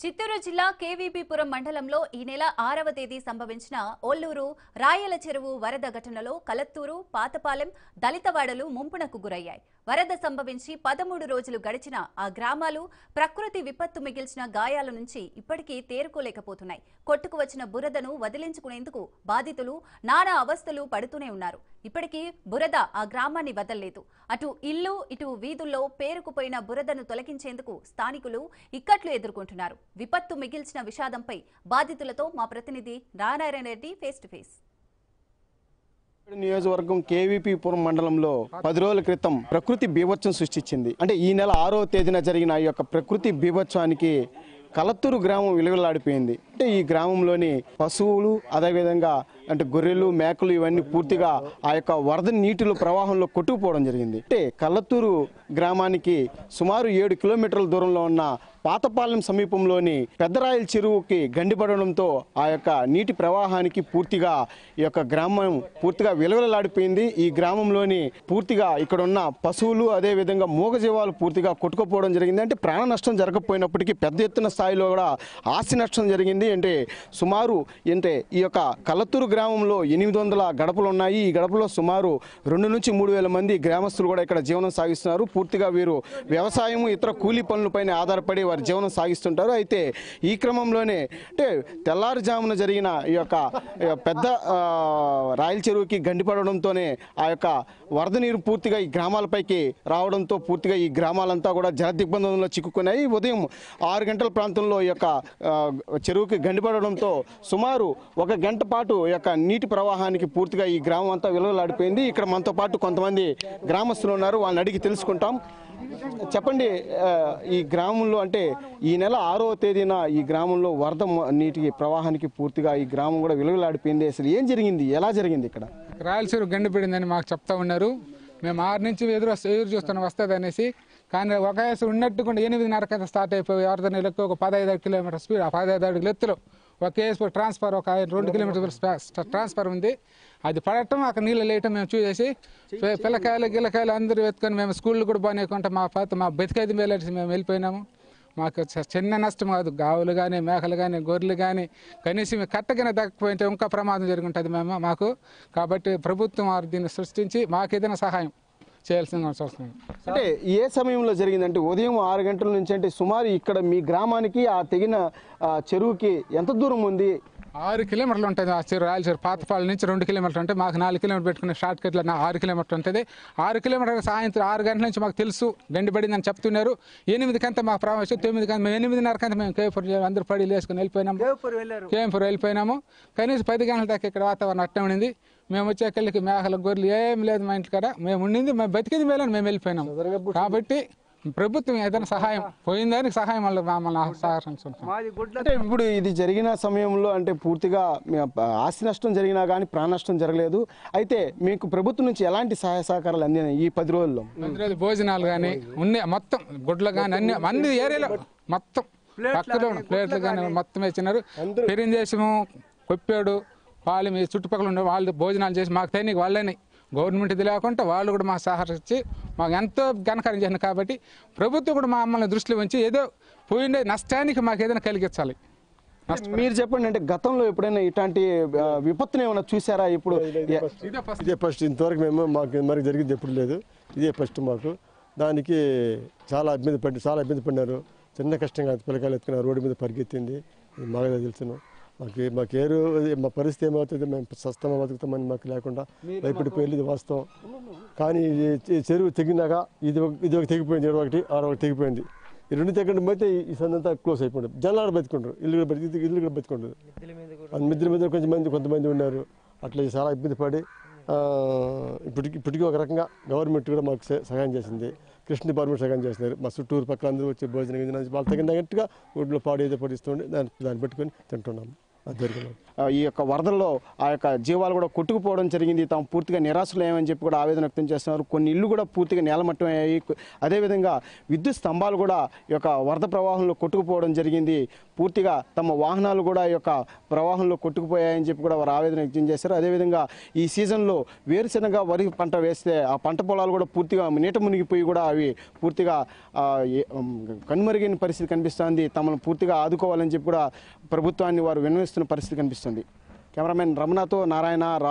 చిత్తూరు జిల్లా కేవీపీపురం మండలంలో ఈ నెల 6వ తేదీ సంభవించిన ఓల్లూరు రాయల చెరువు వరద ఘటనలో కలత్తూరు పాతపాలెం దళితవాడలు ముంపునకు గురయ్యాయి. వరద సంభవించి 13 రోజులు గడిచిన ఆ గ్రామాలు ప్రకృతి విపత్తు మిగిల్చిన గాయాల నుంచి ఇప్పటికీ తేరుకోలేకపోతున్నాయి. కొట్టుకు వచ్చిన బురదను వదిలించుకునేందుకు బాధితులు నానా అవస్థలు పడుతూనే ఉన్నారు. ఇప్పటికీ బురద ఆ గ్రామాన్ని వదలలేదు. అటు ఇల్లు ఇటు వీధుల్లో పేరుకుపోయిన బురదను తొలగించేందుకు స్థానికులు ఇక్కట్లు ఎదుర్కొంటున్నారు. విపత్తు మిగిల్చిన విషాదంపై బాధితులతో మా ప్రతినిధి Narayana Reddy face to face. నియోజకవర్గం కేవీపీపురం మండలంలో 10 రోజుల క్రితం ప్రకృతి బీభత్సం సృష్టించింది. అంటే ఈ నెల 6వ తేదీన జరిగిన ఈ యొక్క ప్రకృతి బీభత్సానికి కలత్తూరు గ్రామం విలువలాడిపోయింది. అంటే ఈ గ్రామంలోని పశువులు అదేవిధంగా అంటే గొర్రెలు మేకలు ఇవన్నీ పూర్తిగా ఆ యొక్క వరద నీటిలో ప్రవాహంలో కొట్టుకుపోవడం జరిగింది. అంటే కలత్తూరు గ్రామానికి సుమారు 7 కిలోమీటర్ల దూరంలో ఉన్న పాతపాలెం సమీపంలోని పెద్దరాయల చెరువుకి గండిపడడంతో ఆ యొక్క నీటి ప్రవాహానికి పూర్తిగా ఈ యొక్క గ్రామం పూర్తిగా విలువలాడిపోయింది. ఈ గ్రామంలోని పూర్తిగా ఇక్కడ ఉన్న పశువులు అదేవిధంగా మూగజీవాలు పూర్తిగా కొట్టుకుపోవడం జరిగింది. అంటే ప్రాణ నష్టం జరగకపోయినప్పటికీ పెద్ద ఎత్తున స్థాయిలో కూడా ఆస్తి నష్టం జరిగింది. అంటే సుమారు అంటే ఈ యొక్క కలత్తూరు గ్రామంలో 800 గడపలు ఉన్నాయి. ఈ గడపలో సుమారు 2 నుంచి 3,000 మంది గ్రామస్తులు కూడా ఇక్కడ జీవనం సాగిస్తున్నారు. పూర్తిగా వీరు వ్యవసాయం ఇతర కూలీ పనులపైన ఆధారపడి వారి జీవనం సాగిస్తుంటారు. అయితే ఈ క్రమంలోనే అంటే తెల్లారుజామున జరిగిన ఈ యొక్క పెద్ద రాయల చెరువుకి గండిపడడంతోనే ఆ యొక్క వరద నీరు పూర్తిగా ఈ గ్రామాలపైకి రావడంతో పూర్తిగా ఈ గ్రామాలంతా కూడా జల దిగ్బంధంలో చిక్కుకున్నాయి. ఉదయం 6 గంటల ప్రాంతంలో ఈ యొక్క చెరువుకి గండిపడడంతో సుమారు 1 గంట పాటు ఈ యొక్క నీటి ప్రవాహానికి పూర్తిగా ఈ గ్రామం అంతా విలువలాడిపోయింది. ఇక్కడ మనతో పాటు కొంతమంది గ్రామస్తులు ఉన్నారు, వాళ్ళని అడిగి తెలుసుకుంటాం. చెప్పండి, ఈ గ్రామంలో అంటే ఈ నెల 6వ తేదీన ఈ గ్రామంలో వరద నీటి ప్రవాహానికి పూర్తిగా ఈ గ్రామం కూడా విలువలాడిపోయింది. అసలు ఏం జరిగింది, ఎలా జరిగింది? ఇక్కడ రాయలసీమ గండిపడిందని మాకు చెప్తా ఉన్నారు. మేము 6 నుంచి ఎదురు చూస్తున్నాం వస్తుంది అనేసి. కానీ ఒక ఉన్నట్టుకుండా 8:30 స్టార్ట్ అయిపోయి వరద నీళ్ళకి ఒక 15 కిలోమీటర్ స్పీడ్, 15 అడుగుల ఎత్తులో ఒక ట్రాన్స్ఫర్ ఒక 2 కిలోమీటర్ల ట్రాన్స్ఫర్ ఉంది. అది పడటం అక్కడ నీళ్ళు లేయటం మేము చూసేసి పిల్లకాయలు అందరూ ఎత్తుకొని మేము స్కూళ్ళు కూడా బాగానేకుంటే మా బతికైదు మేలేసి మేము వెళ్ళిపోయినాము. మాకు చిన్న నష్టం కాదు, గావులు కానీ మేకలు కానీ గొర్రెలు కానీ కనీసం కట్టగానే దక్కపోయింటే ఇంకా ప్రమాదం జరుగుంటుంది మాకు. కాబట్టి ప్రభుత్వం వారు దీన్ని సృష్టించి మాకు ఏదైనా సహాయం చేయాల్సింది వస్తుంది. అంటే ఏ సమయంలో జరిగిందంటే ఉదయం 6 గంటల నుంచి అంటే సుమారు ఇక్కడ మీ గ్రామానికి ఆ తెగిన చెరువుకి ఎంత దూరం ఉంది? 6 కిలోమీటర్లు ఉంటుంది ఆ చెరువు. రాయల చెరువు పాతపాలెం నుంచి 2 కిలోమీటర్లు ఉంటాయి. మాకు 4 కిలోమీటర్లు పెట్టుకునే షార్ట్ కట్లో 6 కిలోమీటర్లు ఉంటుంది. 6 కిలోమీటర్లు సాయంత్రం 6 గంటల నుంచి మాకు తెలుసు గండిపడిందని చెప్తున్నారు. 8 కంతా మాకు ప్రవేశం 9 కంతా మేము 8:30 కంతా మేము కేపూర్ అందరూ పడి లేసుకొని వెళ్ళిపోయినాము. కేంపూర్ వెళ్ళిపోయినాము. కనీసం 10 గంటల దాకా ఇక్కడ వాతావరణం అట్టే ఉండింది. మేము వచ్చేకెళ్ళకి మేకలు గొర్రెలు ఏం లేదు మా ఇంటి కాడ. మేము ఉండింది మేము బతికింది మేలని మేము వెళ్ళిపోయినాము. కాబట్టి ప్రభుత్వం ఏదైనా సహాయం పోయిందానికి సహాయం వల్ల మమ్మల్ని సహకరించుకుంటాం. అంటే ఇప్పుడు ఇది జరిగిన సమయంలో అంటే పూర్తిగా ఆస్తి నష్టం జరిగినా కానీ ప్రాణ నష్టం జరగలేదు. అయితే మీకు ప్రభుత్వం నుంచి ఎలాంటి సహాయ సహకారాలు అందినాయి ఈ 10 రోజుల్లో? భోజనాలు కానీ ఉన్నాయి, మొత్తం గుడ్లు కానీ అన్ని ఏరియాలో మొత్తం పక్కలో ప్లేట్లు కానీ మొత్తం ఇచ్చినారు. పెరిందేశము కొప్పాడు పాలెం ఈ చుట్టుపక్కల ఉండే వాళ్ళు భోజనాలు చేసి మాకు తైనికి వాళ్ళని గవర్నమెంట్ ఇది లేకుండా వాళ్ళు కూడా మాకు సహకరించి మాకు ఎంతో ఘనకార్యం చేసినారు. కాబట్టి ప్రభుత్వం కూడా మమ్మల్ని దృష్టిలో ఉంచి ఏదో పోయిన నష్టానికి మాకు ఏదైనా కలిగించాలి. మీరు చెప్పండి, అంటే గతంలో ఎప్పుడైనా ఇట్లాంటి విపత్తుని ఏమైనా చూసారా? ఇప్పుడు ఇదే ఫస్ట్. ఇంతవరకు మనకు జరిగింది ఎప్పుడు లేదు, ఇదే ఫస్ట్ మాకు. దానికి చాలా ఇబ్బంది పడినారు. చిన్న కష్టంగా పిల్లకాయలు ఎత్తుకున్నారు, రోడ్డు మీద పరిగెత్తింది. మాకు తెలుసును మాకేరు మా పరిస్థితి ఏమవుతుంది, మేము సస్తమా బతుకుతామని మాకు లేకుండా భయపడిపోయింది వాస్తవం. కానీ చెరువు తెగినాక ఇది ఒక తెగిపోయింది, ఆడొకటి తెగిపోయింది. ఈ 2 తెగండి పోతే ఈ సందంతా క్లోజ్ అయిపోయింది. జనాలు బతుకుంటారు, ఇల్లు కూడా బతుకుంటారు. మిద్దెల మీద కొంతమంది ఉన్నారు. అట్లా చాలా ఇబ్బంది పడి ఇప్పటికీ ఒక రకంగా గవర్నమెంట్ కూడా మాకు సహాయం చేసింది. కృష్ణ డిపార్ట్మెంట్ సహాయం చేస్తున్నారు. మా చుట్టూరు పక్కల అందరూ వచ్చి భోజనం వాళ్ళు తగినట్టుగా ఊళ్ళో పాడు ఏదో పడిస్తుండే దాన్ని పెట్టుకొని తింటున్నాము. దొరికినాం. ఈ యొక్క వరదల్లో ఆ యొక్క జీవాలు కూడా కొట్టుకుపోవడం జరిగింది. తాము పూర్తిగా నిరాశలేమని చెప్పి కూడా ఆవేదన వ్యక్తం చేస్తున్నారు. కొన్ని ఇళ్ళు కూడా పూర్తిగా నేలమట్టం అయ్యాయి. అదేవిధంగా విద్యుత్ స్తంభాలు కూడా ఈ యొక్క వరద ప్రవాహంలో కొట్టుకుపోవడం జరిగింది. పూర్తిగా తమ వాహనాలు కూడా ఈ యొక్క ప్రవాహంలో కొట్టుకుపోయాయని చెప్పి కూడా వారు ఆవేదన వ్యక్తం చేశారు. అదేవిధంగా ఈ సీజన్లో వేరుశెనగ వరి పంట వేస్తే ఆ పంట పొలాలు కూడా పూర్తిగా నీట మునిగిపోయి కూడా అవి పూర్తిగా కనుమరుగైన పరిస్థితి కనిపిస్తుంది. తమను పూర్తిగా ఆదుకోవాలని చెప్పి కూడా ప్రభుత్వాన్ని వారు విన్నవిస్తున్న పరిస్థితి కనిపిస్తుంది. కెమెరామెన్ రమణతో నారాయణ.